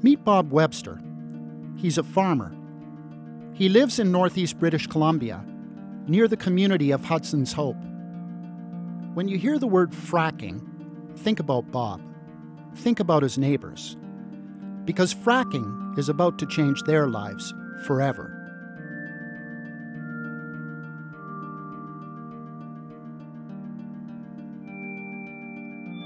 Meet Bob Webster. He's a farmer. He lives in northeast British Columbia, near the community of Hudson's Hope. When you hear the word fracking, think about Bob. Think about his neighbors. Because fracking is about to change their lives forever.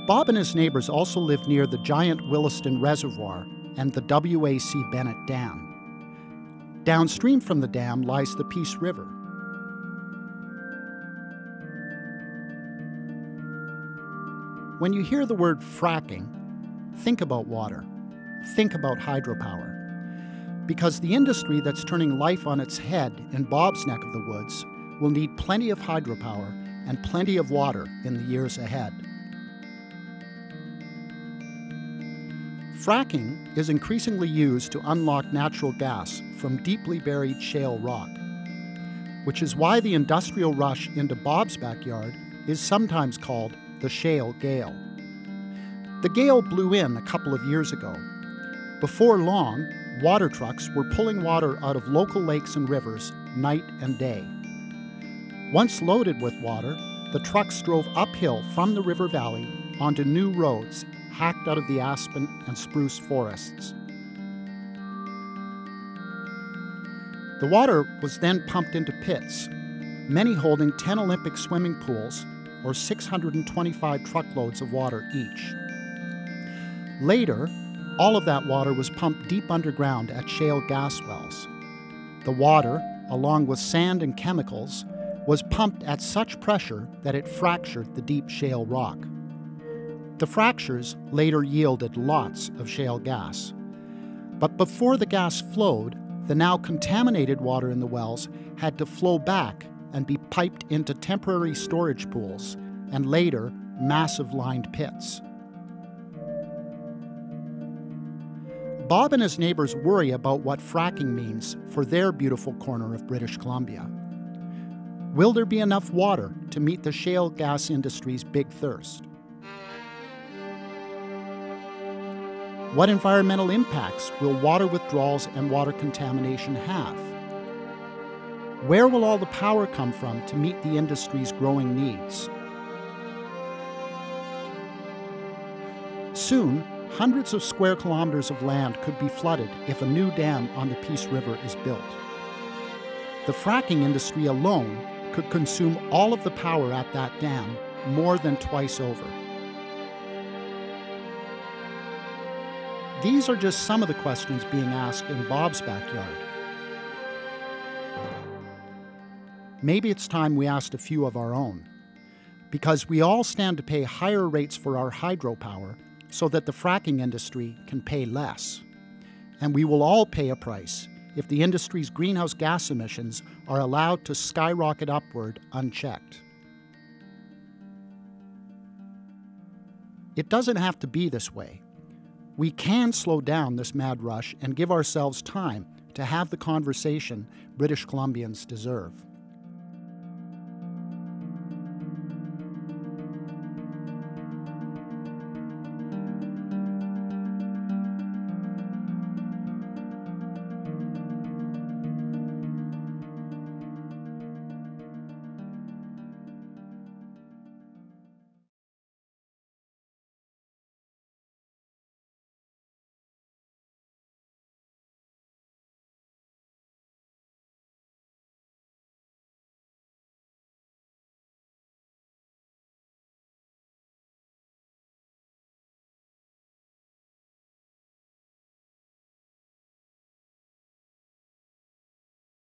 Bob and his neighbors also live near the giant Williston Reservoir and the W.A.C. Bennett Dam. Downstream from the dam lies the Peace River. When you hear the word fracking, think about water. Think about hydropower. Because the industry that's turning life on its head in Bob's neck of the woods will need plenty of hydropower and plenty of water in the years ahead. Fracking is increasingly used to unlock natural gas from deeply buried shale rock, which is why the industrial rush into Bob's backyard is sometimes called the shale gale. The gale blew in a couple of years ago. Before long, water trucks were pulling water out of local lakes and rivers night and day. Once loaded with water, the trucks drove uphill from the river valley onto new roads hacked out of the aspen and spruce forests. The water was then pumped into pits, many holding 10 Olympic swimming pools or 625 truckloads of water each. Later, all of that water was pumped deep underground at shale gas wells. The water, along with sand and chemicals, was pumped at such pressure that it fractured the deep shale rock. The fractures later yielded lots of shale gas. But before the gas flowed, the now contaminated water in the wells had to flow back and be piped into temporary storage pools and later massive lined pits. Bob and his neighbors worry about what fracking means for their beautiful corner of British Columbia. Will there be enough water to meet the shale gas industry's big thirst? What environmental impacts will water withdrawals and water contamination have? Where will all the power come from to meet the industry's growing needs? Soon, hundreds of square kilometers of land could be flooded if a new dam on the Peace River is built. The fracking industry alone could consume all of the power at that dam more than twice over. These are just some of the questions being asked in Bob's backyard. Maybe it's time we asked a few of our own, because we all stand to pay higher rates for our hydropower so that the fracking industry can pay less. And we will all pay a price if the industry's greenhouse gas emissions are allowed to skyrocket upward unchecked. It doesn't have to be this way. We can slow down this mad rush and give ourselves time to have the conversation British Columbians deserve.